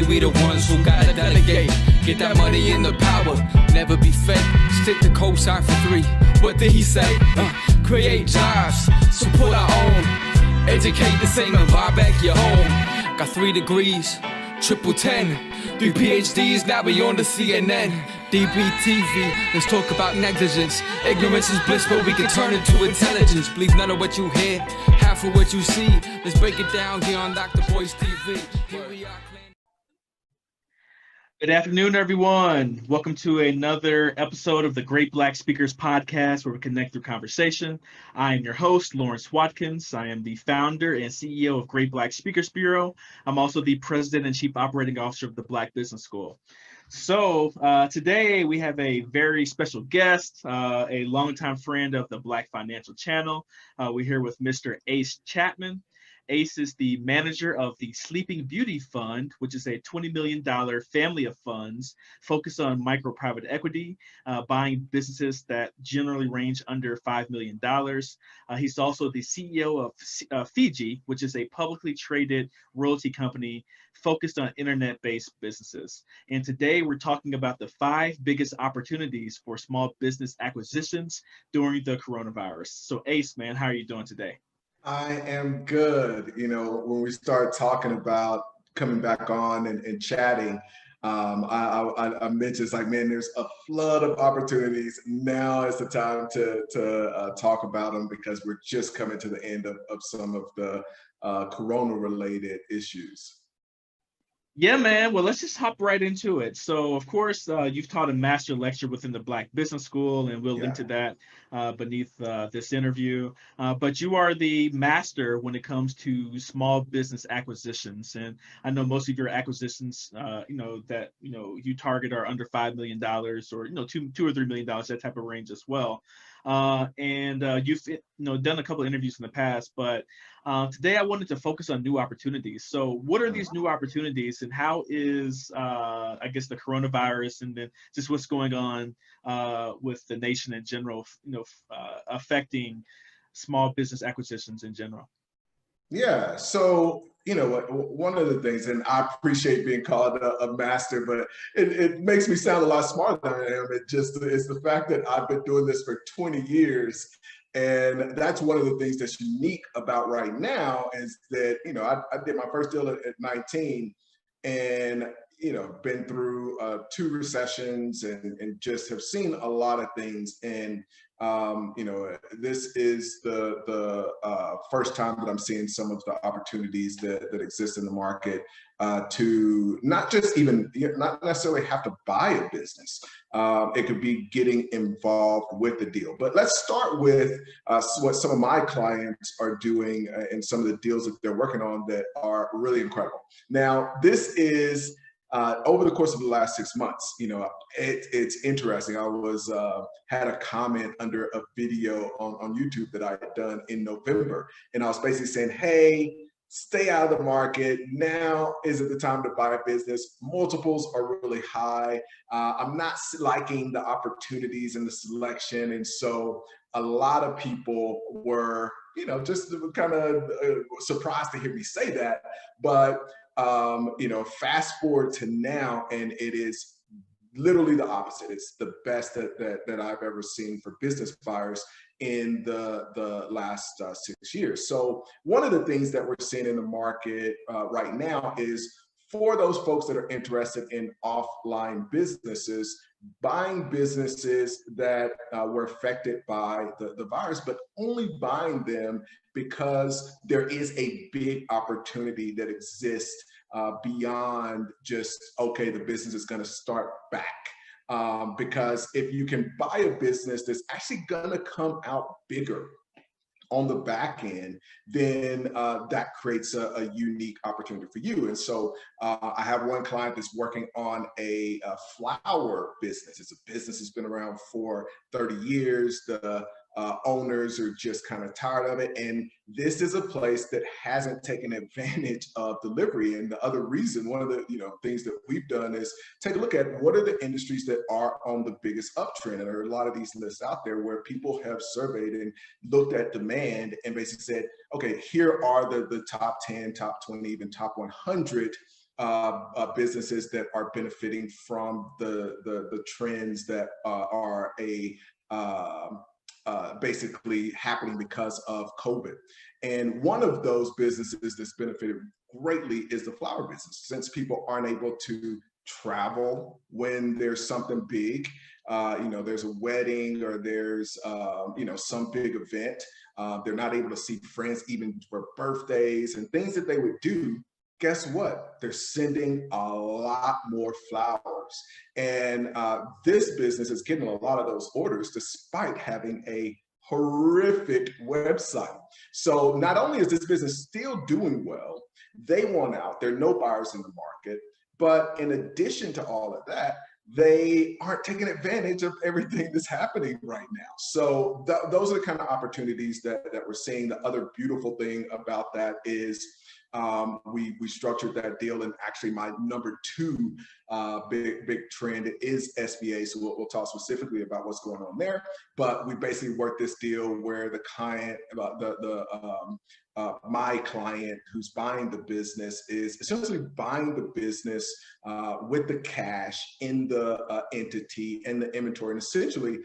we the ones who gotta delegate. Get that money in the power, never be fake. Stick to cosign for 3. What did he say? Create jobs, support our own. Educate the same and buy back your home. Got 3 degrees, triple 10. 3 PhDs, now we on the CNN. DBTV, let's talk about negligence. Ignorance is bliss, but we can turn it to intelligence. Believe none of what you hear, half of what you see. Let's break it down here on Dr. Boy's TV. Here we are. Good afternoon, everyone. Welcome to another episode of the Great Black Speakers Podcast, where we connect through conversation. I am your host, Lawrence Watkins. I am the founder and CEO of Great Black Speakers Bureau. I'm also the president and chief operating officer of the Black Business School. So today we have a very special guest, a longtime friend of the Black Financial Channel. We're here with Mr. Ace Chapman. Ace is the manager of the Sleeping Beauty Fund, which is a $20 million family of funds focused on micro private equity, buying businesses that generally range under $5 million. He's also the CEO of Fiji, which is a publicly traded royalty company focused on internet-based businesses. And today we're talking about the 5 biggest opportunities for small business acquisitions during the coronavirus. So Ace, man, how are you doing today? I am good. You know, when we start talking about coming back on and chatting, I mentioned it's like, man, there's a flood of opportunities. Now is the time to talk about them because we're just coming to the end of some of the corona-related issues. Yeah, man. Well, let's just hop right into it. So, of course, you've taught a master lecture within the Black Business School, and we'll link to that beneath this interview. But you are the master when it comes to small business acquisitions. And I know most of your acquisitions, you target are under $5 million or, $2 or $3 million, that type of range as well. And you've done a couple of interviews in the past, but today I wanted to focus on new opportunities. So what are these new opportunities, and how is I guess the coronavirus and then just what's going on with the nation in general, affecting small business acquisitions in general? Yeah, so one of the things, and I appreciate being called a master, but it makes me sound a lot smarter than I am. It's the fact that I've been doing this for 20 years. And that's one of the things that's unique about right now is that, I did my first deal at 19 and, been through 2 recessions and just have seen a lot of things. And, this is the first time that I'm seeing some of the opportunities that exist in the market to not necessarily have to buy a business. It could be getting involved with the deal. But let's start with what some of my clients are doing and some of the deals that they're working on that are really incredible. Now, this is over the course of the last 6 months, it's interesting. I had a comment under a video on YouTube that I had done in November, and I was basically saying, hey, stay out of the market. Now isn't the time to buy a business. Multiples are really high. I'm not liking the opportunities and the selection. And so a lot of people were, just kind of surprised to hear me say that. But, fast forward to now, and it is literally the opposite. It's the best that I've ever seen for business buyers in the last 6 years. So one of the things that we're seeing in the market right now is for those folks that are interested in offline businesses, buying businesses that were affected by the virus, but only buying them because there is a big opportunity that exists beyond just, okay, the business is going to start back. Because if you can buy a business that's actually going to come out bigger on the back end, then that creates a unique opportunity for you. And so I have one client that's working on a flower business. It's a business that's been around for 30 years. The owners are just kind of tired of it. And this is a place that hasn't taken advantage of delivery. And the other reason, one of the things that we've done is take a look at what are the industries that are on the biggest uptrend. And there are a lot of these lists out there where people have surveyed and looked at demand and basically said, okay, here are the top 10, top 20, even top 100 businesses that are benefiting from the trends that are basically happening because of COVID. And one of those businesses that's benefited greatly is the flower business. Since people aren't able to travel when there's something big, there's a wedding or there's, some big event, they're not able to see friends even for birthdays and things that they would do. Guess what? They're sending a lot more flowers. And this business is getting a lot of those orders despite having a horrific website. So not only is this business still doing well, they want out, there are no buyers in the market, but in addition to all of that, they aren't taking advantage of everything that's happening right now. So those are the kind of opportunities that we're seeing. The other beautiful thing about that is we structured that deal, and actually my number two big trend is SBA. So we'll talk specifically about what's going on there. But we basically worked this deal where the client, my client who's buying the business is essentially buying the business with the cash in the entity and the inventory, and essentially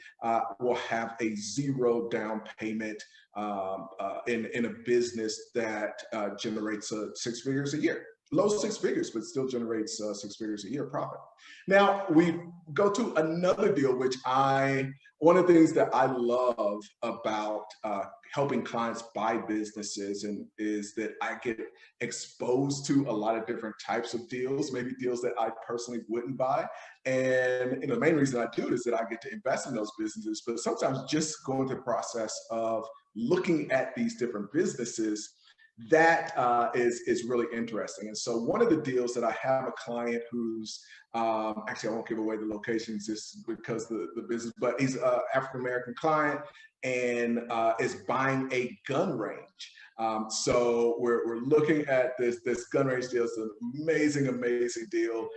will have a zero down payment in a business that generates 6 figures a year. Low 6 figures, but still generates 6 figures a year profit. Now we go to another deal, which one of the things that I love about helping clients buy businesses is that I get exposed to a lot of different types of deals, maybe deals that I personally wouldn't buy. And the main reason I do it is that I get to invest in those businesses, but sometimes just going through the process of looking at these different businesses, that is really interesting. And so one of the deals that I have a client who's, actually I won't give away the locations just because the business, but he's an African-American client and is buying a gun range. So we're looking at this gun range deal. It's an amazing deal.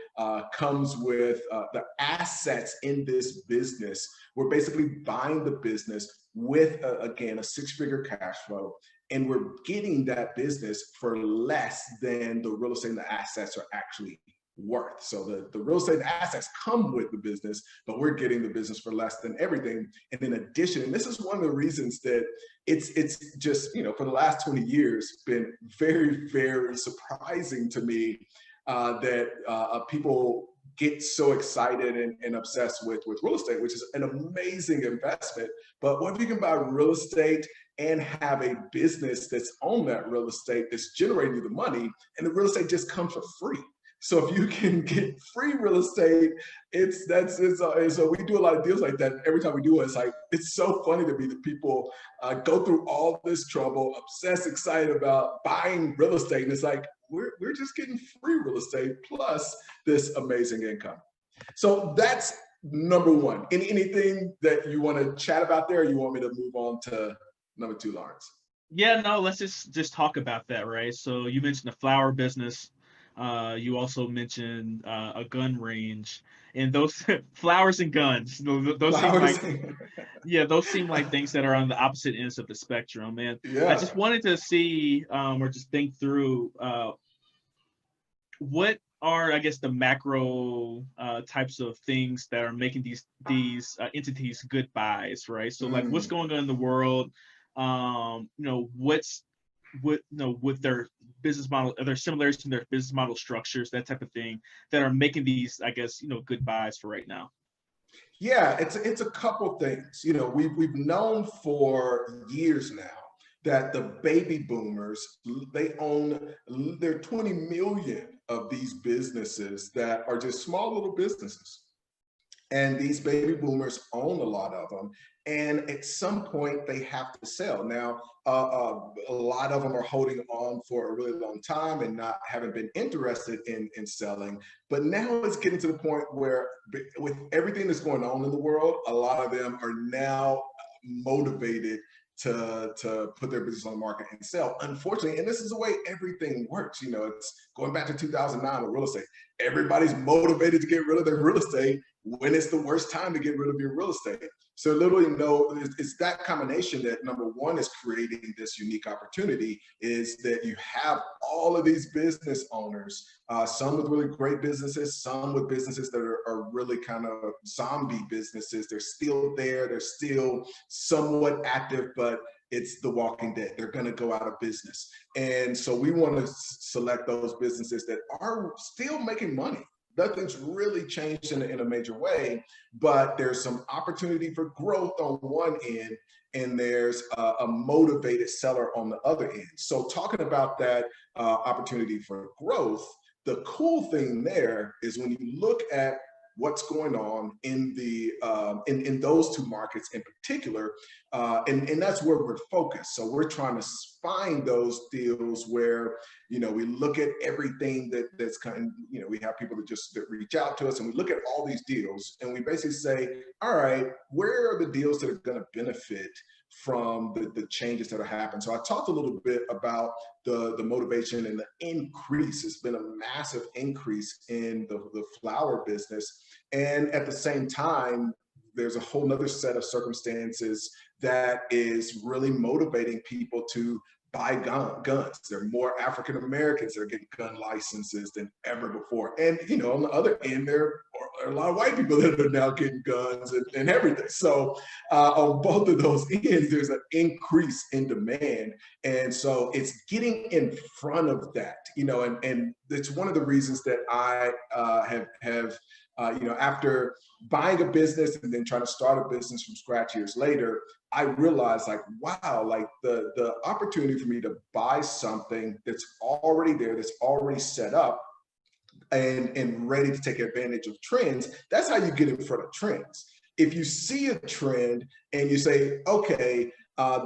Comes with the assets in this business. We're basically buying the business with, again, a 6-figure cash flow. And we're getting that business for less than the real estate and the assets are actually worth. So the real estate and assets come with the business, but we're getting the business for less than everything. And in addition, and this is one of the reasons that it's just, for the last 20 years, been very surprising to me that people get so excited and obsessed with real estate, which is an amazing investment. But what if you can buy real estate and have a business that's on that real estate that's generating you the money, and the real estate just comes for free? So if you can get free real estate, so we do a lot of deals like that. Every time we do it, it's so funny to me that people go through all this trouble, obsessed, excited about buying real estate, and it's like we're just getting free real estate plus this amazing income. So that's number one. Anything that you want to chat about there, or you want me to move on to number two, Lawrence? Yeah, no, let's just talk about that, right? So you mentioned the flower business. You also mentioned a gun range, and those flowers and guns. Those seem like those seem like things that are on the opposite ends of the spectrum. And I just wanted to see or just think through what are, I guess, the macro types of things that are making these entities good buys, right? So like what's going on in the world, with their business model, are there similarities in their business model structures, that type of thing, that are making these, I guess, good buys for right now? Yeah, it's a couple things. We've known for years now that the baby boomers, there are 20 million of these businesses that are just small little businesses. And these baby boomers own a lot of them. And at some point they have to sell. Now, a lot of them are holding on for a really long time and haven't been interested in selling. But now it's getting to the point where, with everything that's going on in the world, a lot of them are now motivated to put their business on the market and sell. Unfortunately, and this is the way everything works. It's going back to 2009 with real estate. everybody's motivated to get rid of their real estate when it's the worst time to get rid of your real estate. So literally, it's that combination that, number one, is creating this unique opportunity, is that you have all of these business owners, some with really great businesses, some with businesses that are really kind of zombie businesses. They're still there, they're still somewhat active, but it's the walking dead. They're going to go out of business. And so we want to select those businesses that are still making money. Nothing's really changed in a major way, but there's some opportunity for growth on one end, and there's a motivated seller on the other end. So talking about that opportunity for growth, the cool thing there is when you look at what's going on in the in those two markets in particular, and that's where we're focused. So we're trying to find those deals where, we look at everything that's kind of, we have people that reach out to us, and we look at all these deals, and we basically say, all right, where are the deals that are going to benefit from the changes that are happening? So I talked a little bit about the motivation and the increase. It's been a massive increase in the flower business. And at the same time, there's a whole nother set of circumstances that is really motivating people to buy guns. There are more African Americans that are getting gun licenses than ever before. And, on the other end, there are a lot of white people that are now getting guns and everything. So on both of those ends, there's an increase in demand. And so it's getting in front of that, and it's one of the reasons that I have after buying a business and then trying to start a business from scratch years later, I realized, wow, the opportunity for me to buy something that's already there, that's already set up and ready to take advantage of trends. That's how you get in front of trends. If you see a trend and you say, okay,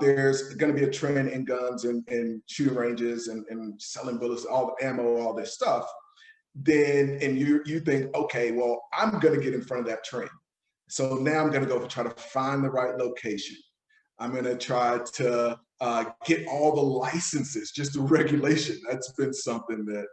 there's going to be a trend in guns and shooting ranges and selling bullets, all the ammo, all this stuff, then, and you think, okay, well, I'm going to get in front of that trend. So now I'm going to go try to find the right location. I'm going to try to get all the licenses, just the regulation. That's been something that,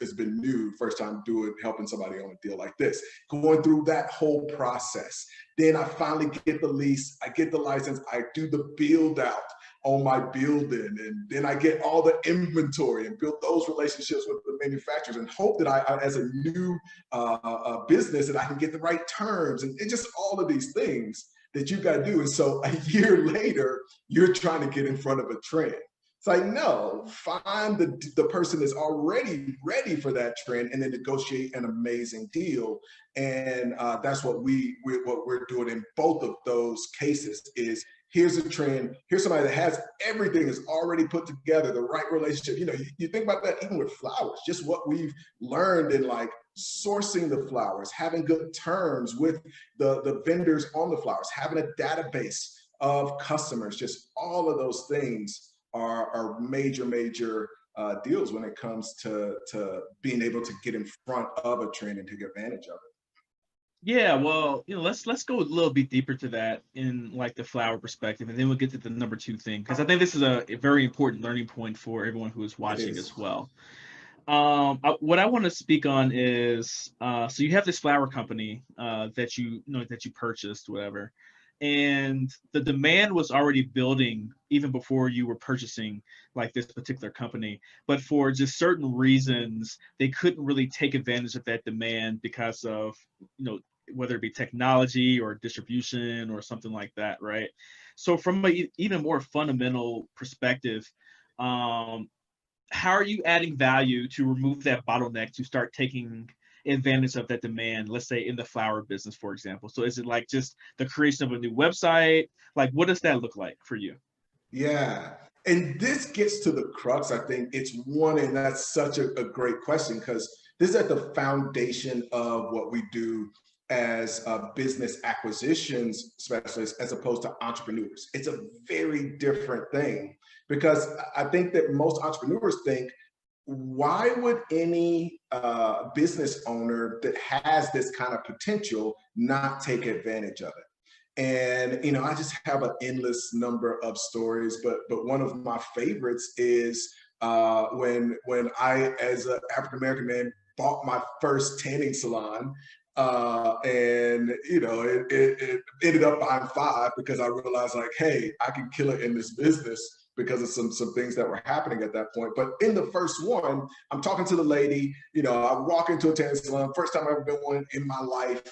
has been new, first time helping somebody on a deal like this, going through that whole process. Then I finally get the lease, I get the license, I do the build out on my building, and then I get all the inventory and build those relationships with the manufacturers and hope that I as a new business, that I can get the right terms and just all of these things that you got to do. And so a year later, you're trying to get in front of a trend. It's like, no, find the person that's already ready for that trend and then negotiate an amazing deal. And that's what we're doing in both of those cases is, here's a trend, here's somebody that has everything is already put together, the right relationship. You think about that even with flowers, just what we've learned in sourcing the flowers, having good terms with the vendors on the flowers, having a database of customers, just all of those things are major deals when it comes to being able to get in front of a trend and take advantage of it. Yeah, well, let's go a little bit deeper to that in the flower perspective, and then we'll get to the number two thing, because I think this is a very important learning point for everyone who is watching as well. What I want to speak on is, so you have this flower company that you purchased, whatever, and the demand was already building even before you were purchasing this particular company, but for just certain reasons, they couldn't really take advantage of that demand because of, whether it be technology or distribution or something like that, right? So from an even more fundamental perspective, how are you adding value to remove that bottleneck to start taking advantage of that demand, let's say in the flower business, for example? So is it just the creation of a new website? What does that look like for you? Yeah. And this gets to the crux. I think it's one, and that's such a great question, because this is at the foundation of what we do as business acquisitions specialists as opposed to entrepreneurs. It's a very different thing, because I think that most entrepreneurs think, why would any business owner that has this kind of potential not take advantage of it? And, I just have an endless number of stories, but one of my favorites is when I, as an African-American man, bought my first tanning salon. And it ended up buying 5 because I realized like, hey, I can kill it in this business because of some things that were happening at that point. But in the first one, I'm talking to the lady, I walk into a tanning salon, first time I've ever been one in my life.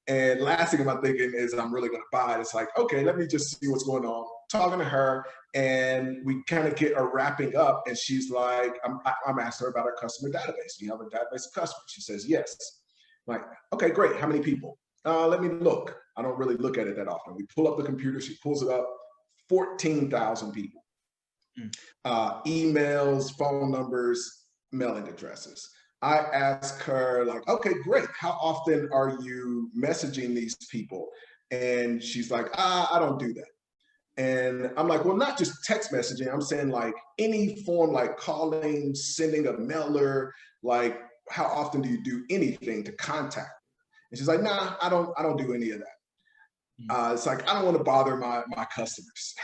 And last thing I'm thinking is I'm really going to buy it. It's like, okay, let me just see what's going on. Talking to her, and we kind of get a wrapping up, and she's like, I'm asking her about our customer database. Do you have a database of customers? She says, yes. I'm like, okay, great. How many people? Let me look. I don't really look at it that often. We pull up the computer. She pulls it up. 14,000 people. Emails, phone numbers, mailing addresses. I ask her like, okay, great. How often are you messaging these people? And she's like, I don't do that. And I'm like, well, not just text messaging. I'm saying like any form, like calling, sending a mailer, like how often do you do anything to contact? And she's like, nah, I don't do any of that. It's like, I don't want to bother my customers.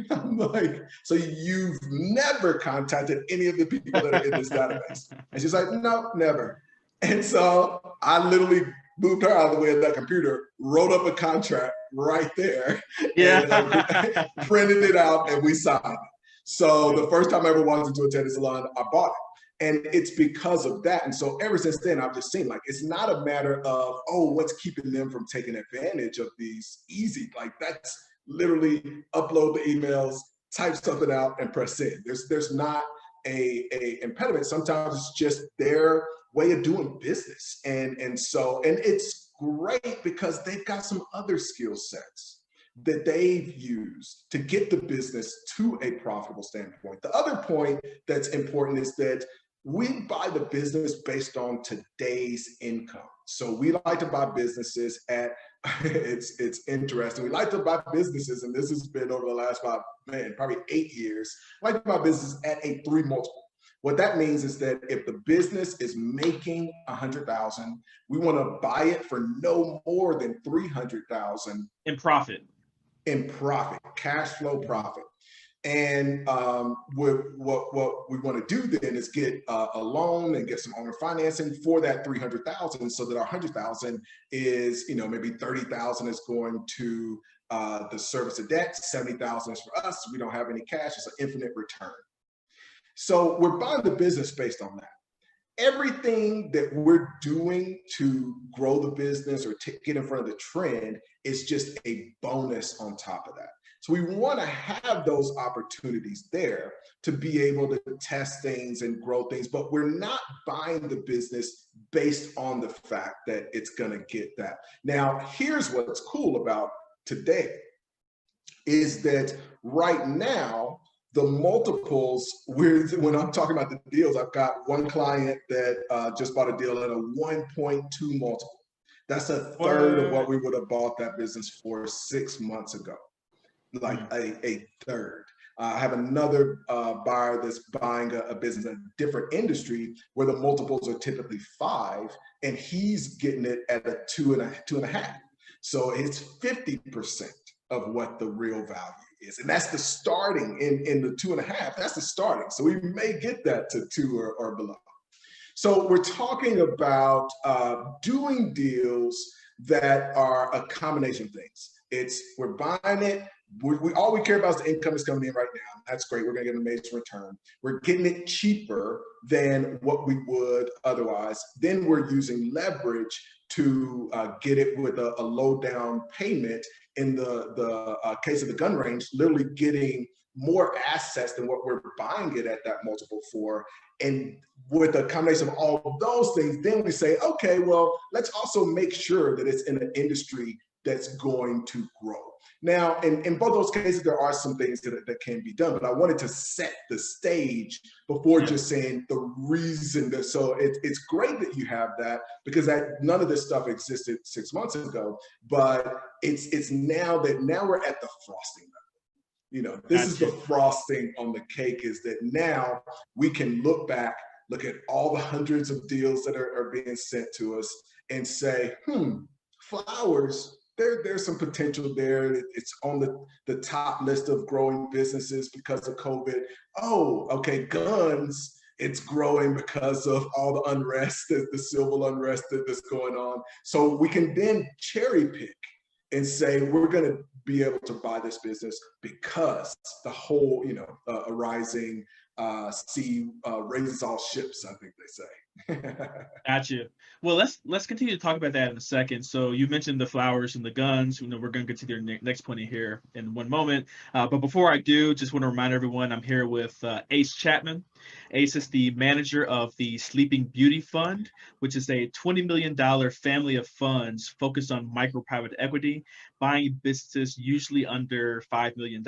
I'm like, so you've never contacted any of the people that are in this database? And she's like, no, never. And so I literally moved her out of the way of that computer, wrote up a contract right there, and printed it out, and we signed it. So the first time I ever walked into a tanning salon, I bought it. And it's because of that. And so ever since then, I've just seen like, it's not a matter of, oh, what's keeping them from taking advantage of these easy, like that's literally upload the emails, type something out and press send. There's not a impediment. Sometimes it's just their way of doing business. And it's great because they've got some other skill sets that they've used to get the business to a profitable standpoint. The other point that's important is that we buy the business based on today's income. So we like to buy businesses at, it's interesting. We like to buy businesses, and this has been over the last probably 8 years, like to buy businesses at a 3 multiple. What that means is that if the business is making 100,000, we want to buy it for no more than 300,000 in profit. In profit, cash flow profit. And what we want to do then is get a loan and get some owner financing for that 300,000, so that our 100,000 is, maybe 30,000 is going to the service of debt, 70,000 is for us. We don't have any cash. It's an infinite return. So we're buying the business based on that. Everything that we're doing to grow the business or get in front of the trend is just a bonus on top of that. So we want to have those opportunities there to be able to test things and grow things, but we're not buying the business based on the fact that it's going to get that. Now, here's what's cool about today is that right now, the multiples, when I'm talking about the deals, I've got one client that just bought a deal at a 1.2 multiple. That's a third of what we would have bought that business for 6 months ago. Like a third. I have another buyer that's buying a business in a different industry where the multiples are typically 5, and he's getting it at a 2.5. So it's 50% of what the real value is. And that's the starting in the 2.5, that's the starting. So we may get that to 2 or below. So we're talking about doing deals that are a combination of things. We're buying it. All we care about is the income that's coming in right now. That's great. We're going to get an amazing return. We're getting it cheaper than what we would otherwise. Then we're using leverage to get it with a low down payment. In the case of the gun range, literally getting more assets than what we're buying it at that multiple for. And with a combination of all of those things, then we say, okay, well, let's also make sure that it's in an industry that's going to grow. Now, in both those cases, there are some things that can be done, but I wanted to set the stage before just saying the reason that. So it's great that you have that, because none of this stuff existed 6 months ago, but it's now we're at the frosting level. This is the frosting on the cake, is that now we can look back, look at all the hundreds of deals that are being sent to us and say, flowers, there's some potential there. It's on the top list of growing businesses because of COVID. Oh, okay, guns, It's growing because of all the unrest, the civil unrest that's going on. So we can then cherry pick and say, we're going to be able to buy this business because the whole, a rising sea raises all ships, I think they say. Gotcha. Well, let's continue to talk about that in a second. So you mentioned the flowers and the guns. We're going to get to your next point in here in one moment. But before I do, just want to remind everyone I'm here with Ace Chapman. Ace is the manager of the Sleeping Beauty Fund, which is a $20 million family of funds focused on micro private equity, buying businesses usually under $5 million.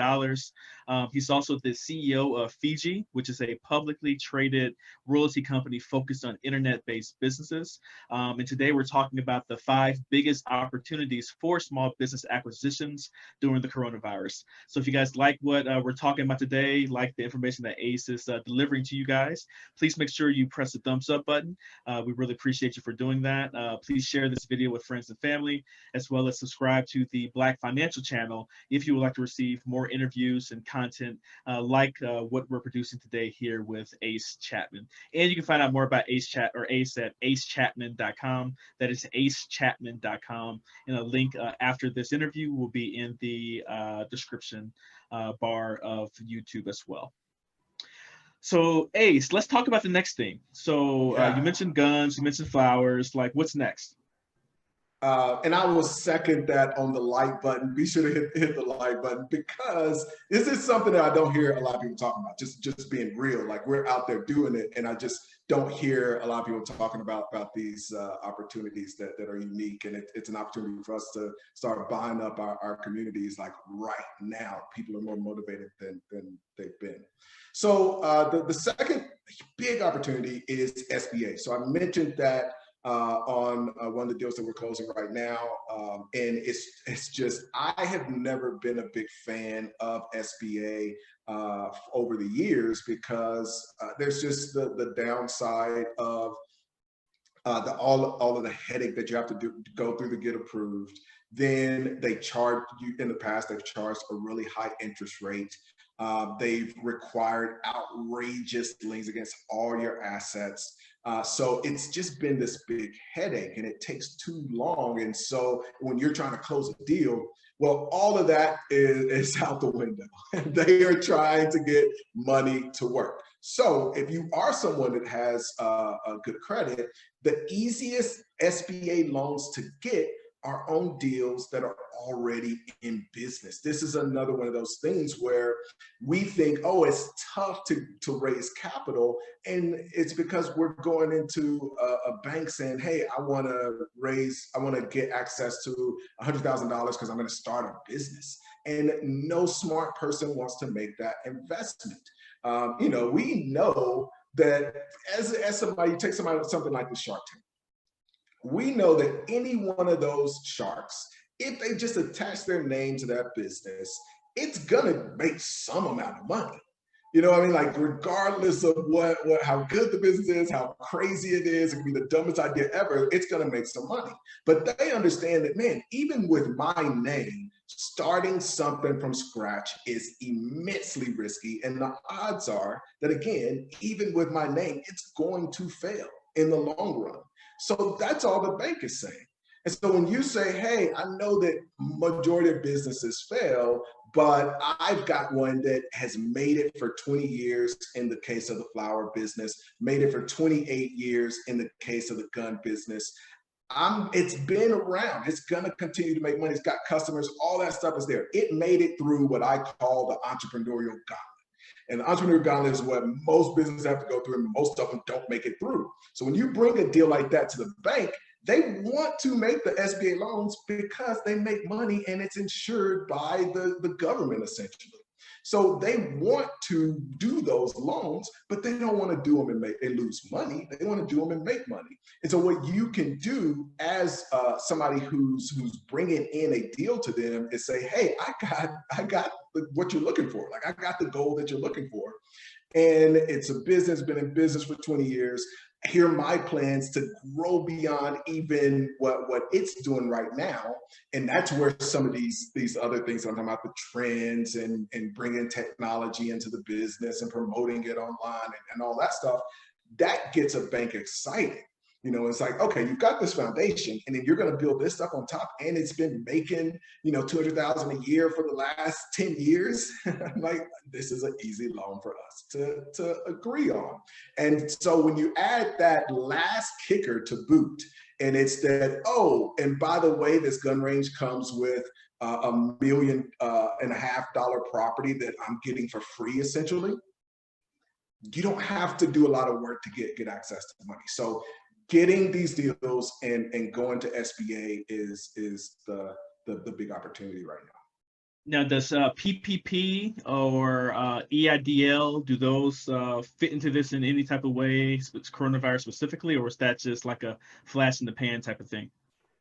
He's also the CEO of Fiji, which is a publicly traded royalty company focused on internet-based businesses. And today we're talking about the 5 biggest opportunities for small business acquisitions during the coronavirus. So if you guys like what we're talking about today, like the information that Ace is delivering to you guys, please make sure you press the thumbs up button. We really appreciate you for doing that. Please share this video with friends and family, as well as subscribe to the Black Financial channel if you would like to receive more interviews and content like what we're producing today here with Ace Chapman. And you can find out more about Ace at acechapman.com. That is acechapman.com. And a link after this interview will be in the description bar of YouTube as well. So Ace, let's talk about the next thing. So you mentioned guns, you mentioned flowers. Like, what's next? And I will second that on the like button. Be sure to hit the like button, because this is something that I don't hear a lot of people talking about, just being real. Like, we're out there doing it, and I just don't hear a lot of people talking about these opportunities that are unique. And it's an opportunity for us to start buying up our communities like right now. People are more motivated than they've been. So the second big opportunity is SBA. So I mentioned that on one of the deals that we're closing right now. And it's just, I have never been a big fan of SBA over the years, because there's just the downside of all of the headache that you have to go through to get approved. Then they charge you, in the past, they've charged a really high interest rate. They've required outrageous liens against all your assets. So it's just been this big headache, and it takes too long. And so when you're trying to close a deal, well, all of that is out the window. They are trying to get money to work. So if you are someone that has a good credit, the easiest SBA loans to get are on deals that are already in business. This is another one of those things where we think, oh, it's tough to raise capital. And it's because we're going into a bank saying, hey, I want to get access to $100,000 because I'm going to start a business. And no smart person wants to make that investment. We know that as somebody, you take something like the Shark Tank. We know that any one of those sharks, if they just attach their name to that business, it's gonna make some amount of money. You know what I mean? Like, regardless of how good the business is, how crazy it is, it could be the dumbest idea ever, it's gonna make some money. But they understand that, man, even with my name, starting something from scratch is immensely risky. And the odds are that, again, even with my name, it's going to fail in the long run. So that's all the bank is saying. And so when you say, hey, I know that majority of businesses fail, but I've got one that has made it for 20 years in the case of the flower business, made it for 28 years in the case of the gun business. It's been around. It's going to continue to make money. It's got customers. All that stuff is there. It made it through what I call the entrepreneurial gauntlet. And the entrepreneurial gauntlet is what most businesses have to go through, and most of them don't make it through. So when you bring a deal like that to the bank, they want to make the SBA loans because they make money and it's insured by the government, essentially. So they want to do those loans, but they don't want to do them and lose money. They want to do them and make money. And so what you can do as somebody who's bringing in a deal to them is say, hey, I got what you're looking for. Like, I got the goal that you're looking for. And it's a business, been in business for 20 years. here are my plans to grow beyond even what it's doing right now. And that's where some of these other things that I'm talking about, the trends and bringing technology into the business and promoting it online and all that stuff, that gets a bank excited. You know, it's like, okay, you've got this foundation, and then you're going to build this stuff on top, and it's been making, you know, 200,000 a year for the last 10 years. Like, this is an easy loan for us to agree on. And so when you add that last kicker to boot, and it's that, oh, and by the way, this gun range comes with $1.5 million property that I'm getting for free, essentially. You don't have to do a lot of work to get access to the money. So getting these deals and going to SBA is the big opportunity right now. Now, does PPP or EIDL, do those fit into this in any type of way, coronavirus specifically, or is that just like a flash in the pan type of thing?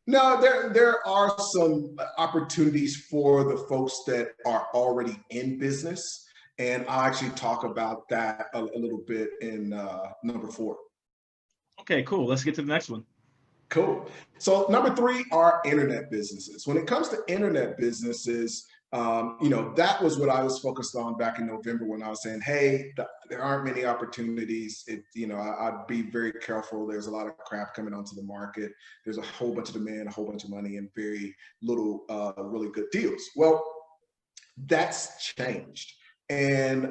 No, there are some opportunities for the folks that are already in business, and I'll actually talk about that a little bit in number 4. Okay, cool. Let's get to the next one. Cool. So number 3 are internet businesses. When it comes to internet businesses, you know, that was what I was focused on back in November when I was saying, hey, there aren't many opportunities. You know, I'd be very careful. There's a lot of crap coming onto the market. There's a whole bunch of demand, a whole bunch of money, and very little really good deals. Well, that's changed. And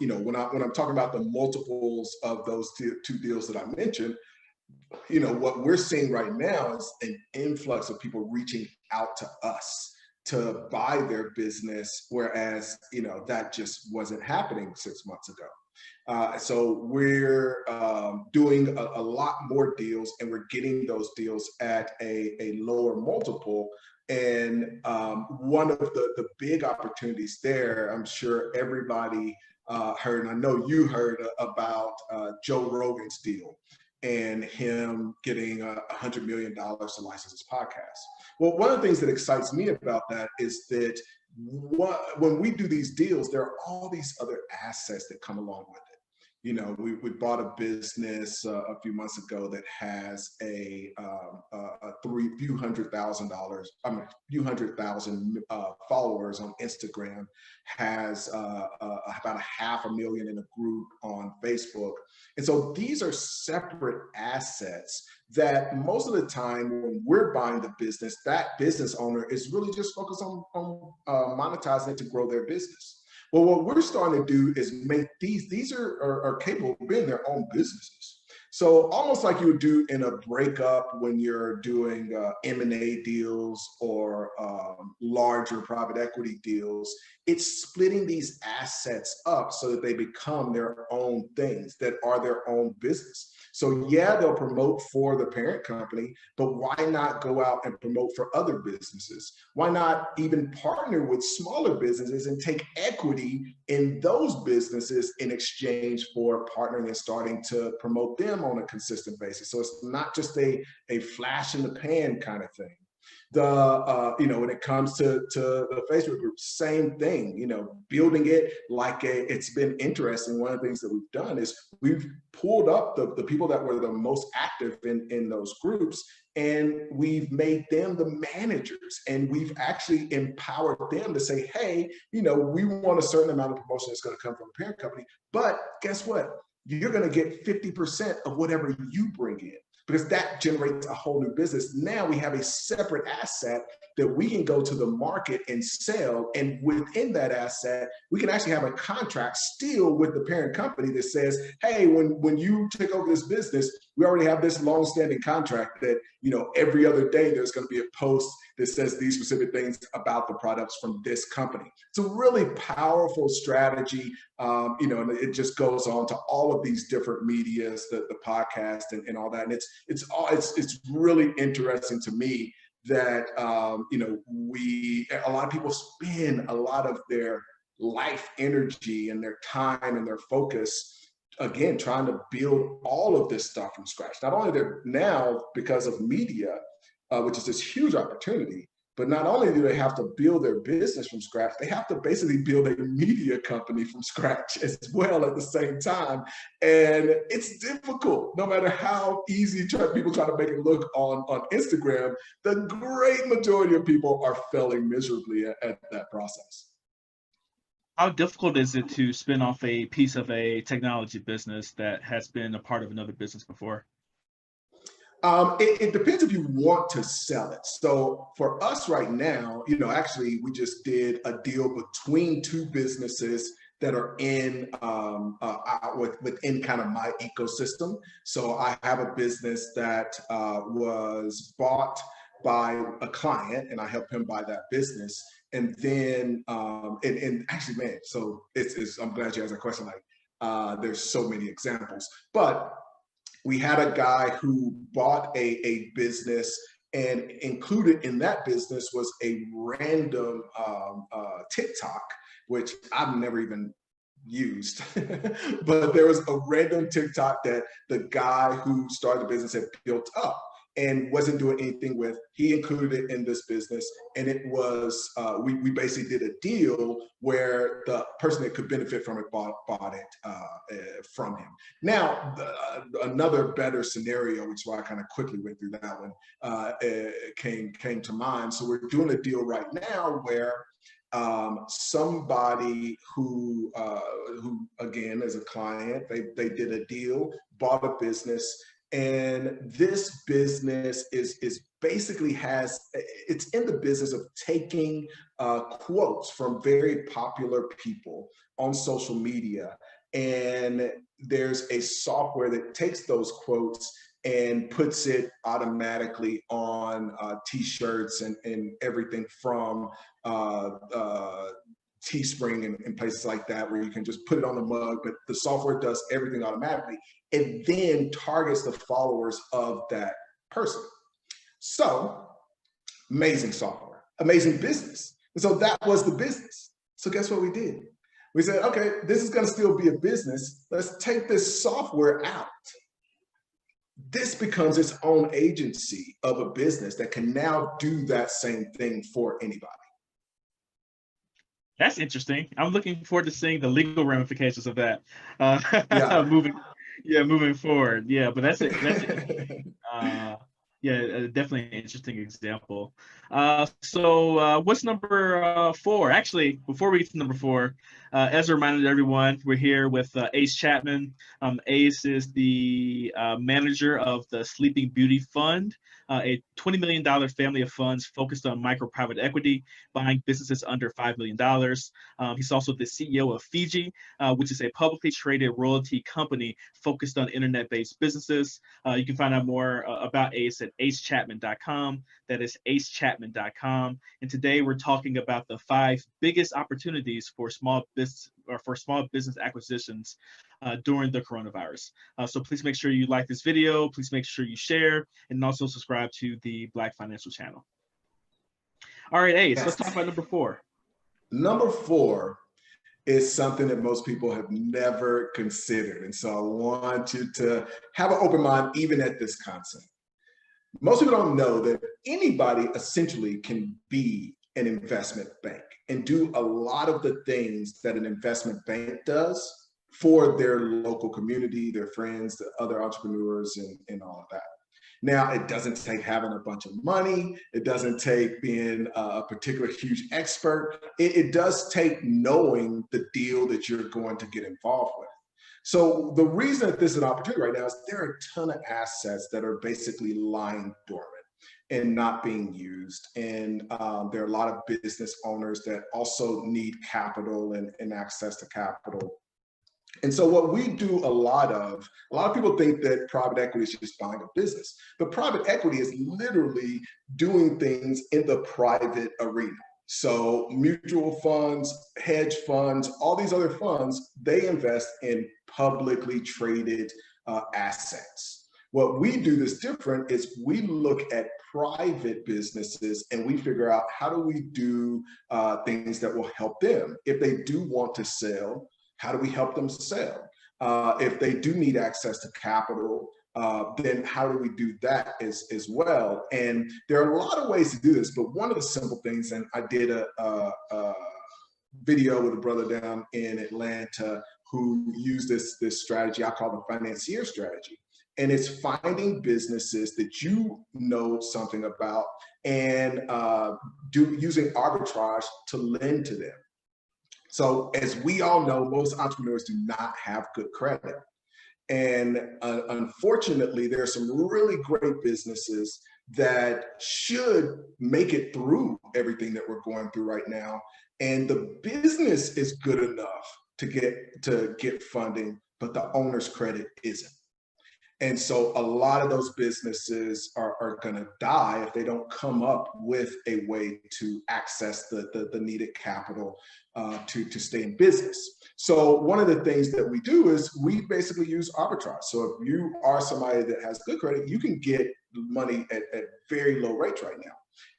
you know, when I'm talking about the multiples of those two deals that I mentioned, you know, what we're seeing right now is an influx of people reaching out to us to buy their business, whereas, you know, that just wasn't happening 6 months ago. So we're doing a lot more deals, and we're getting those deals at a lower multiple. And one of the big opportunities there, I'm sure everybody heard, and I know you heard about Joe Rogan's deal and him getting $100 million to license his podcast. Well, one of the things that excites me about that is that when we do these deals, there are all these other assets that come along with it. You know, we bought a business a few months ago that has a few hundred thousand followers on Instagram, has about 500,000 in a group on Facebook. And so these are separate assets that most of the time when we're buying the business, that business owner is really just focused on monetizing it to grow their business. Well, what we're starting to do is make these are capable of being their own businesses. So almost like you would do in a breakup when you're doing M&A deals or larger private equity deals, it's splitting these assets up so that they become their own things that are their own business. So yeah, they'll promote for the parent company, but why not go out and promote for other businesses? Why not even partner with smaller businesses and take equity in those businesses in exchange for partnering and starting to promote them on a consistent basis? So it's not just a flash in the pan kind of thing. You know, when it comes to the Facebook group, same thing, you know, building it like it's been interesting. One of the things that we've done is we've pulled up the people that were the most active in those groups, and we've made them the managers, and we've actually empowered them to say, hey, you know, we want a certain amount of promotion that's going to come from the parent company, but guess what? You're going to get 50% of whatever you bring in, because that generates a whole new business. Now we have a separate asset that we can go to the market and sell. And within that asset, we can actually have a contract still with the parent company that says, hey, when you take over this business, we already have this long-standing contract that, you know, every other day there's going to be a post that says these specific things about the products from this company. It's a really powerful strategy, you know, and it just goes on to all of these different medias, the podcast and all that. And it's really interesting to me that, you know, a lot of people spend a lot of their life energy and their time and their focus, again, trying to build all of this stuff from scratch. Not only now because of media, which is this huge opportunity, But not only do they have to build their business from scratch, they have to basically build a media company from scratch as well at the same time. And it's difficult, no matter how easy people try to make it look on Instagram. The great majority of people are failing miserably at that process. How difficult is it to spin off a piece of a technology business that has been a part of another business before? It depends if you want to sell it. So for us right now, actually, we just did a deal between two businesses that are within kind of my ecosystem. So I have a business that was bought by a client, and I helped him buy that business. And then, and actually, man, so I'm glad you asked that question. Like, there's so many examples, but we had a guy who bought a business, and included in that business was a random TikTok, which I've never even used. But there was a random TikTok that the guy who started the business had built up and wasn't doing anything with. He included it in this business, and it was we basically did a deal where the person that could benefit from it bought it from him. Now, another better scenario, which is why I kind of quickly went through that one, came to mind. So we're doing a deal right now where somebody who again, as a client, they did a deal, bought a business. And this business is basically it's in the business of taking quotes from very popular people on social media. And there's a software that takes those quotes and puts it automatically on t-shirts and everything from Teespring and places like that, where you can just put it on the mug, but the software does everything automatically. It then targets the followers of that person. So amazing software, amazing business. And so that was the business. So guess what we did? We said, okay, this is going to still be a business. Let's take this software out. This becomes its own agency of a business that can now do that same thing for anybody. That's interesting. I'm looking forward to seeing the legal ramifications of that. Yeah. moving forward. Yeah, but that's it. Definitely an interesting example. So what's number 4? Actually, before we get to number 4, as a reminder to everyone, we're here with Ace Chapman. Ace is the manager of the Sleeping Beauty Fund, a $20 million family of funds focused on micro private equity, buying businesses under $5 million. He's also the CEO of Fiji, which is a publicly traded royalty company focused on internet-based businesses. You can find out more about Ace at acechapman.com. That is acechapman.com. And today we're talking about the 5 biggest opportunities for small business acquisitions during the coronavirus. So please make sure you like this video. Please make sure you share, and also subscribe to the Black Financial Channel. All right, Ace, let's talk about number 4. Number 4 is something that most people have never considered. And so I want you to have an open mind even at this concept. Most people don't know that anybody essentially can be an investment bank and do a lot of the things that an investment bank does for their local community, their friends, the other entrepreneurs, and all of that. Now, it doesn't take having a bunch of money. It doesn't take being a particular huge expert. It does take knowing the deal that you're going to get involved with. So the reason that this is an opportunity right now is there are a ton of assets that are basically lying dormant and not being used. And there are a lot of business owners that also need capital and access to capital. And so what we do a lot of people think that private equity is just buying a business, but private equity is literally doing things in the private arena. So mutual funds, hedge funds, all these other funds, they invest in publicly traded assets. What we do that's different is we look at private businesses and we figure out how do we do things that will help them. If they do want to sell, how do we help them sell? If they do need access to capital, then how do we do that as well? And there are a lot of ways to do this, but one of the simple things, and I did a video with a brother down in Atlanta who used this strategy I call the Financier Strategy. And it's finding businesses that you know something about and using arbitrage to lend to them. So as we all know, most entrepreneurs do not have good credit. And unfortunately, there are some really great businesses that should make it through everything that we're going through right now. And the business is good enough to get funding, but the owner's credit isn't. And so a lot of those businesses are going to die if they don't come up with a way to access the needed capital to stay in business. So one of the things that we do is we basically use arbitrage. So if you are somebody that has good credit, you can get money at very low rates right now.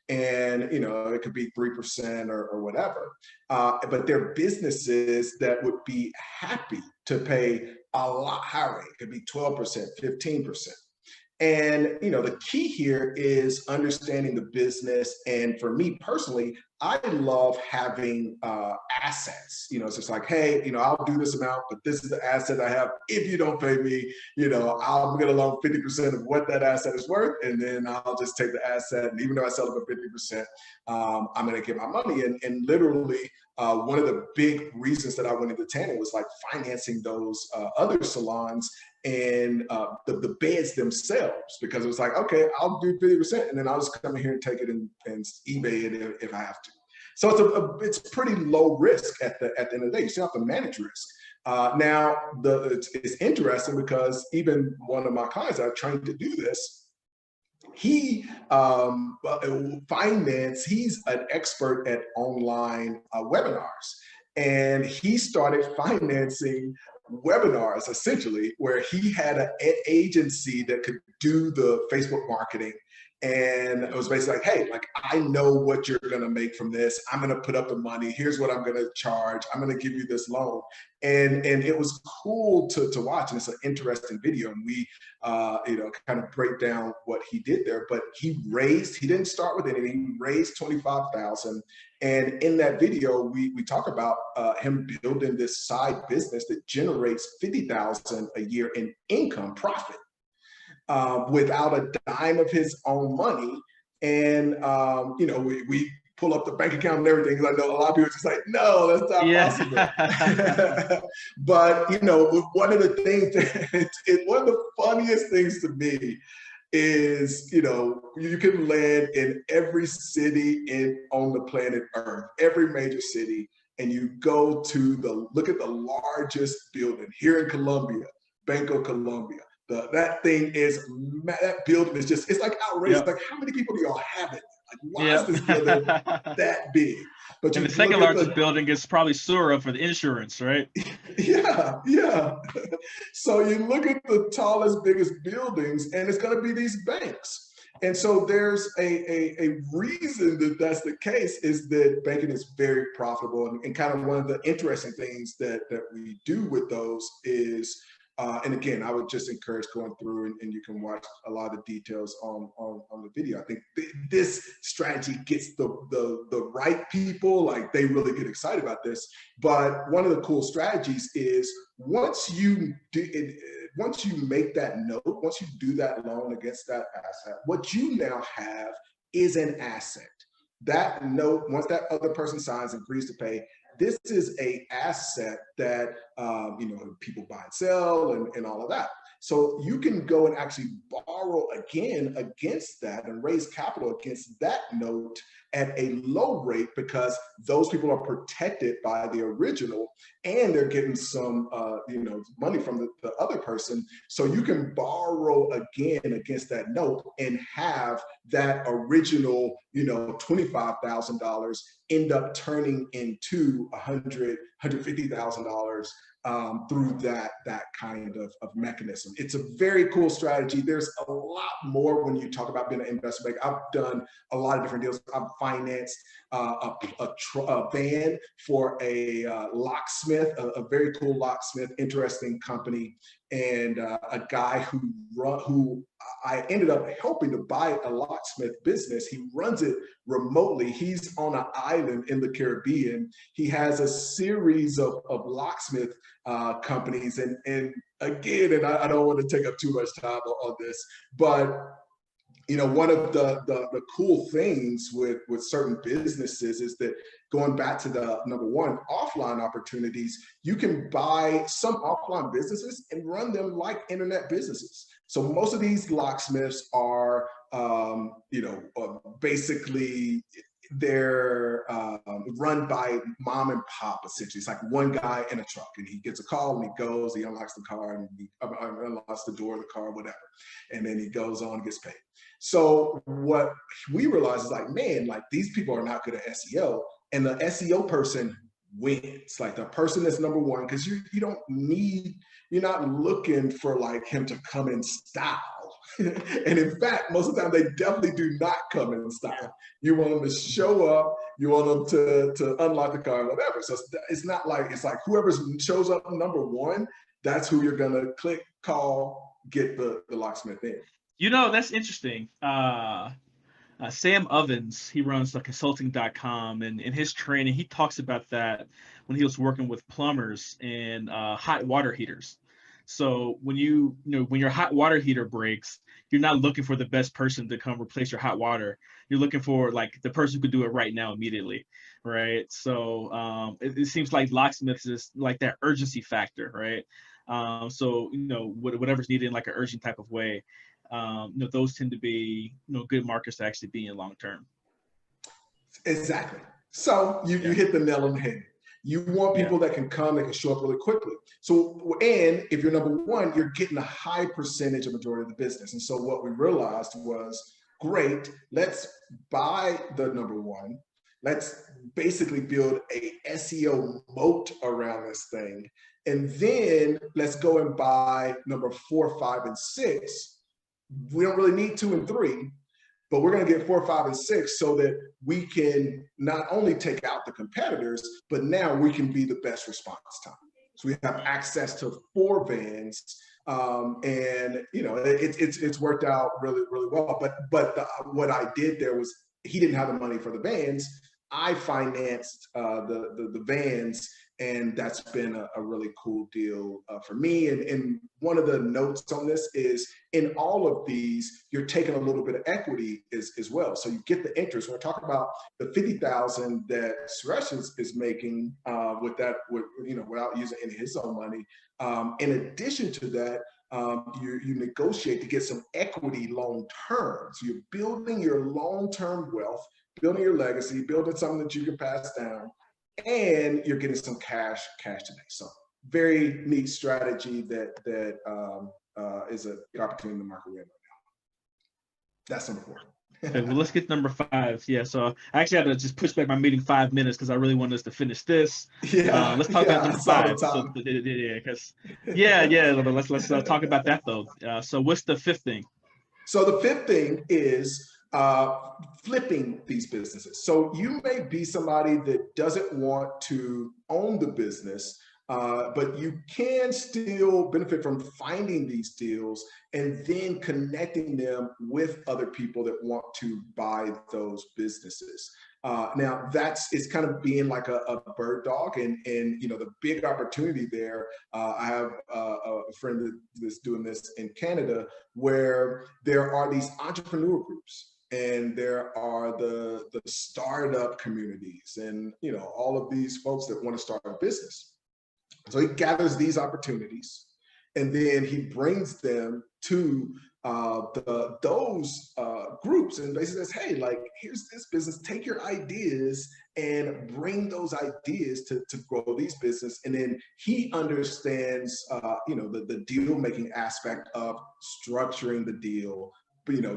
And it could be 3% or whatever. But there are businesses that would be happy to pay a lot higher rate. It could be 12%, 15%. And the key here is understanding the business. And for me personally, I love having assets. It's just like, hey, I'll do this amount, but this is the asset I have. If you don't pay me, I'll get along 50% of what that asset is worth, and then I'll just take the asset. And even though I sell it for 50%, I'm going to get my money. And literally, one of the big reasons that I went into tanning was like financing those other salons and the beds themselves, because it was like, okay, I'll do 50%, and then I'll just come in here and take it and eBay it if I have to. So it's pretty low risk at the end of the day. You still have to manage risk. Now, it's interesting because even one of my clients that I trained to do this, he he's an expert at online webinars, and he started financing webinars essentially, where he had an agency that could do the Facebook marketing. And it was basically like, hey, like, I know what you're going to make from this. I'm going to put up the money. Here's what I'm going to charge. I'm going to give you this loan. And it was cool to watch. And it's an interesting video. And we, kind of break down what he did there. But he didn't start with anything. He raised $25,000. And in that video, we talk about him building this side business that generates $50,000 a year in income profit. Without a dime of his own money. And, we pull up the bank account and everything, because I know a lot of people are just like, no, that's not possible. But, one of the things, one of the funniest things to me is, you can land in every city on the planet Earth, every major city, and you go to look at the largest building here in Colombia, Bank of Colombia. That building is just, it's like outrageous. Like, how many people do y'all have it? Like, why is this building that big? But and the second largest building is probably Sura for the insurance, right? Yeah. So you look at the tallest, biggest buildings, and it's going to be these banks. And so there's a reason that that's the case, is that banking is very profitable. And kind of one of the interesting things that we do with those is, and again, I would just encourage going through and you can watch a lot of the details on the video. I think this strategy gets the right people, like, they really get excited about this. But one of the cool strategies is once you make that note, once you do that loan against that asset, what you now have is an asset. That note, once that other person signs and agrees to pay, this is an asset that people buy and sell and all of that. So you can go and actually borrow again against that and raise capital against that note at a low rate, because those people are protected by the original, and they're getting some money from the other person. So you can borrow again against that note and have that original $25,000 end up turning into $150,000 through that kind of mechanism. It's a very cool strategy. There's a lot more when you talk about being an investment bank. I've done a lot of different deals. I've financed a van for a locksmith, a very cool locksmith, interesting company, and a guy who I ended up helping to buy a locksmith business. He runs it remotely. He's on an island in the Caribbean. He has a series of locksmith companies, and again, and I don't want to take up too much time on this, but one of the cool things with certain businesses is that, going back to the number one, offline opportunities, you can buy some offline businesses and run them like internet businesses. So most of these locksmiths are, basically they're run by mom and pop, essentially. It's like one guy in a truck, and he gets a call and he goes, he unlocks the car, and he unlocks the door of the car, whatever. And then he goes on and gets paid. So what we realize is like, man, like these people are not good at SEO, and the SEO person wins. Like the person that's number one, because you're not looking for like him to come in style. And in fact, most of the time they definitely do not come in style. You want them to show up, you want them to unlock the car, whatever. So it's not like, it's like whoever shows up number one, that's who you're gonna click, call, get the locksmith in. That's interesting. Sam Ovens, he runs the consulting.com, and in his training, he talks about that when he was working with plumbers and hot water heaters. So when when your hot water heater breaks, you're not looking for the best person to come replace your hot water. You're looking for like the person who could do it right now, immediately, right? So it seems like locksmiths is like that urgency factor, right? So whatever's needed in like an urgent type of way. Those tend to be good markets to actually be in long term. Exactly. So you hit the nail on the head. You want people that can come, that can show up really quickly. So, and if you're number one, you're getting a high percentage of majority of the business. And so what we realized was, great, let's buy the number one. Let's basically build a SEO moat around this thing. And then let's go and buy number 4, 5, and 6. We don't really need 2 and 3, but we're going to get 4, 5, and 6 so that we can not only take out the competitors, but now we can be the best response time. So we have access to 4 vans, and it's worked out really, really well. But what I did there was, he didn't have the money for the vans. I financed the vans, and that's been a really cool deal for me. And one of the notes on this is, in all of these, you're taking a little bit of equity as well. So you get the interest. We're talking about the $50,000 that Suresh is making without using any of his own money. In addition to that, you negotiate to get some equity long term. So you're building your long-term wealth, building your legacy, building something that you can pass down, and you're getting some cash today. So very neat strategy that is a big opportunity in the market we're in right now. That's number 4. Okay, well, let's get number 5. Yeah, so I actually had to just push back my meeting 5 minutes because I really wanted us to finish this. Let's talk about number 5. So, let's talk about that though. So what's the 5th thing? So the 5th thing is flipping these businesses. So you may be somebody that doesn't want to own the business, but you can still benefit from finding these deals and then connecting them with other people that want to buy those businesses. Now it's kind of being like a bird dog, and the big opportunity there. I have a friend that's doing this in Canada, where there are these entrepreneur groups, and there are the startup communities, and all of these folks that want to start a business. So he gathers these opportunities, and then he brings them to those groups, and basically says, hey, like, here's this business, take your ideas and bring those ideas to grow these business. And then he understands the deal making aspect of structuring the deal,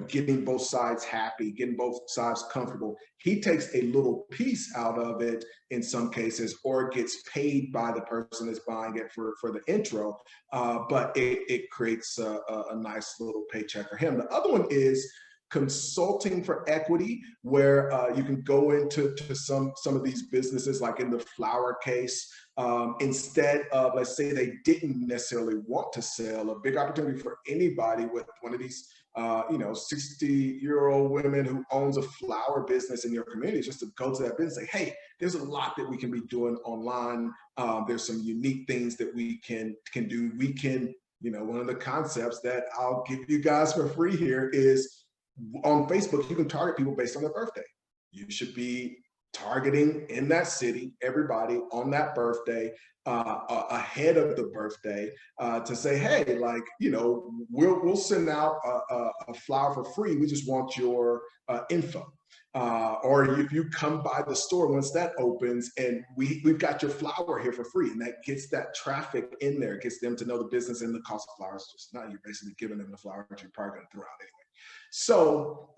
getting both sides happy, getting both sides comfortable. He takes a little piece out of it in some cases, or gets paid by the person that's buying it for the intro, but it creates a nice little paycheck for him. The other one is consulting for equity, where you can go into some of these businesses, like in the flower case, instead of, let's say they didn't necessarily want to sell. A big opportunity for anybody with one of these 60-year-old women who owns a flower business in your community, is just to go to that business and say, hey, there's a lot that we can be doing online. There's some unique things that we can do. We can, one of the concepts that I'll give you guys for free here is, on Facebook, you can target people based on their birthday. You should be targeting in that city everybody on that birthday, ahead of the birthday, to say, hey, like, we'll send out a flower for free. We just want your info. Or if you come by the store once that opens, and we've got your flower here for free, and that gets that traffic in there, gets them to know the business and the cost of flowers. Just now, you're basically giving them the flower that you're probably going to throw out anyway. So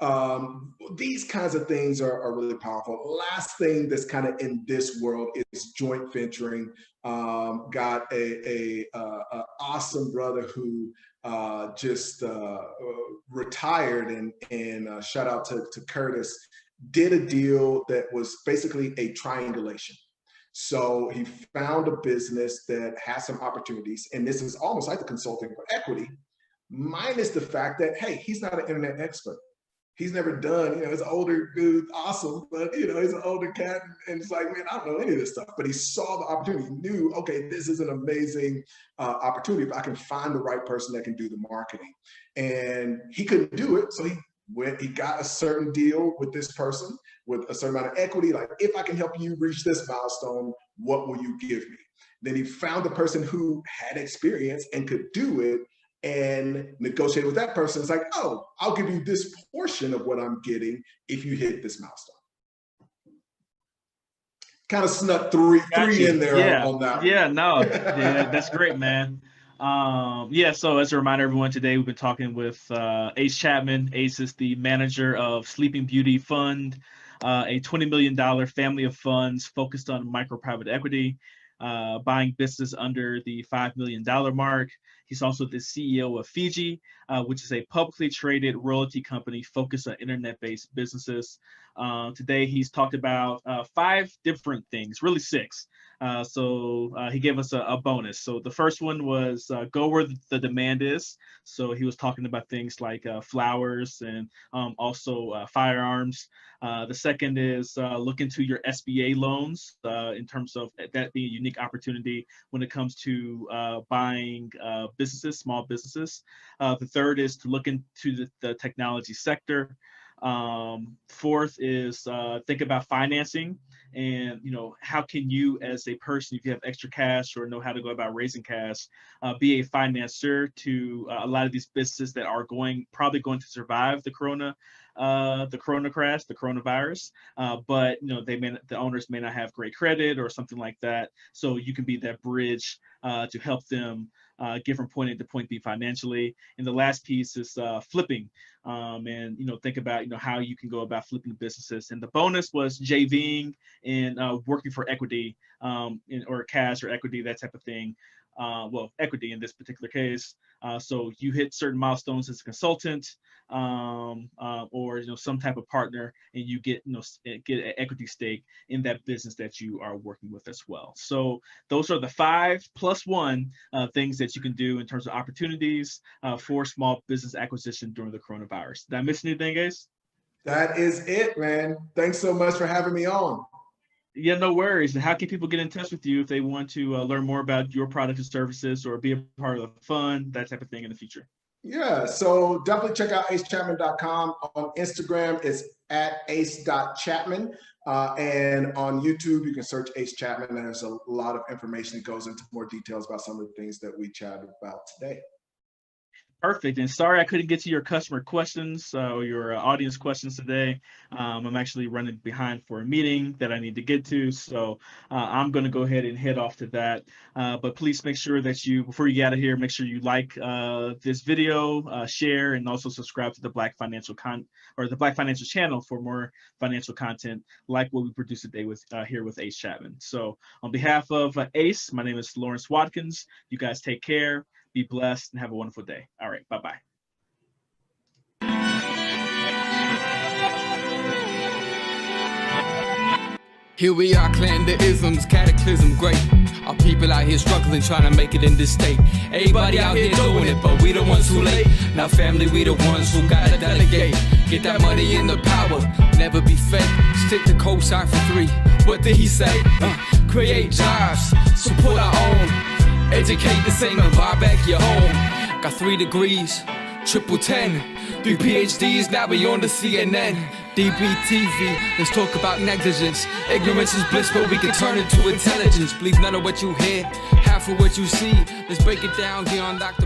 these kinds of things are really powerful. Last thing that's kind of in this world is joint venturing. Got a awesome brother who just retired, and shout out to Curtis, did a deal that was basically a triangulation. So he found a business that has some opportunities, and this is almost like the consulting for equity, minus the fact that, hey, he's not an internet expert. He's never done, he's an older dude, awesome, but he's an older cat, and it's like, man, I don't know any of this stuff. But he saw the opportunity, he knew, okay, this is an amazing opportunity if I can find the right person that can do the marketing. And he couldn't do it, so he got a certain deal with this person with a certain amount of equity. Like, if I can help you reach this milestone, what will you give me? Then he found the person who had experience and could do it, and negotiated with that person. It's like, oh, I'll give you this portion of what I'm getting if you hit this milestone. Kind of snuck three in there on that. Yeah, no, yeah, that's great, man. So as a reminder, everyone, today we've been talking with Ace Chapman. Ace is the manager of Sleeping Beauty Fund, a $20 million family of funds focused on micro private equity, buying business under the $5 million mark. He's also the CEO of Fiji, which is a publicly traded royalty company focused on internet-based businesses. Today, he's talked about 5 different things, really 6. So he gave us a bonus. So the first one was go where the demand is. So he was talking about things like flowers and also firearms. The second is look into your SBA loans in terms of that being a unique opportunity when it comes to buying businesses, small businesses. The third is to look into the technology sector. Fourth is think about financing, and how can you, as a person, if you have extra cash or know how to go about raising cash, be a financier to a lot of these businesses that are probably going to survive the coronavirus, but the owners may not have great credit or something like that. So you can be that bridge to help them get from point A to point B financially. And the last piece is flipping, and think about how you can go about flipping businesses. And the bonus was JVing and working for equity, or cash or equity, that type of thing. Well, equity in this particular case. So you hit certain milestones as a consultant, or some type of partner, and you get an equity stake in that business that you are working with as well. So those are the 5 plus 1 things that you can do in terms of opportunities for small business acquisition during the coronavirus. Did I miss anything, guys? That is it, man. Thanks so much for having me on. Yeah, no worries. And how can people get in touch with you if they want to learn more about your products and services, or be a part of the fund, that type of thing in the future? Yeah, so definitely check out acechapman.com. On Instagram, it's at ace.chapman. And on YouTube, you can search Ace Chapman. And there's a lot of information that goes into more details about some of the things that we chatted about today. Perfect. And sorry I couldn't get to your customer questions or your audience questions today. I'm actually running behind for a meeting that I need to get to. So I'm going to go ahead and head off to that. But please make sure that before you get out of here, make sure you like this video, share, and also subscribe to the Black Financial channel for more financial content like what we produce today here with Ace Chapman. So on behalf of Ace, my name is Lawrence Watkins. You guys take care. Be blessed and have a wonderful day. All right. Bye-bye. Here we are, clan the isms, cataclysm, great. Our people out here struggling, trying to make it in this state. Everybody out here doing it, but we the ones who late. Now family, we the ones who gotta delegate. Get that money in the power, never be fake. Stick to cosign for 3. What did he say? Create jobs, support our own. Educate the same and buy back your home. Got 3 degrees, triple 10. 3 PhDs, now we on the CNN. DBTV, let's talk about negligence. Ignorance is bliss, but we can turn it to intelligence. Believe none of what you hear, half of what you see. Let's break it down here on Dr.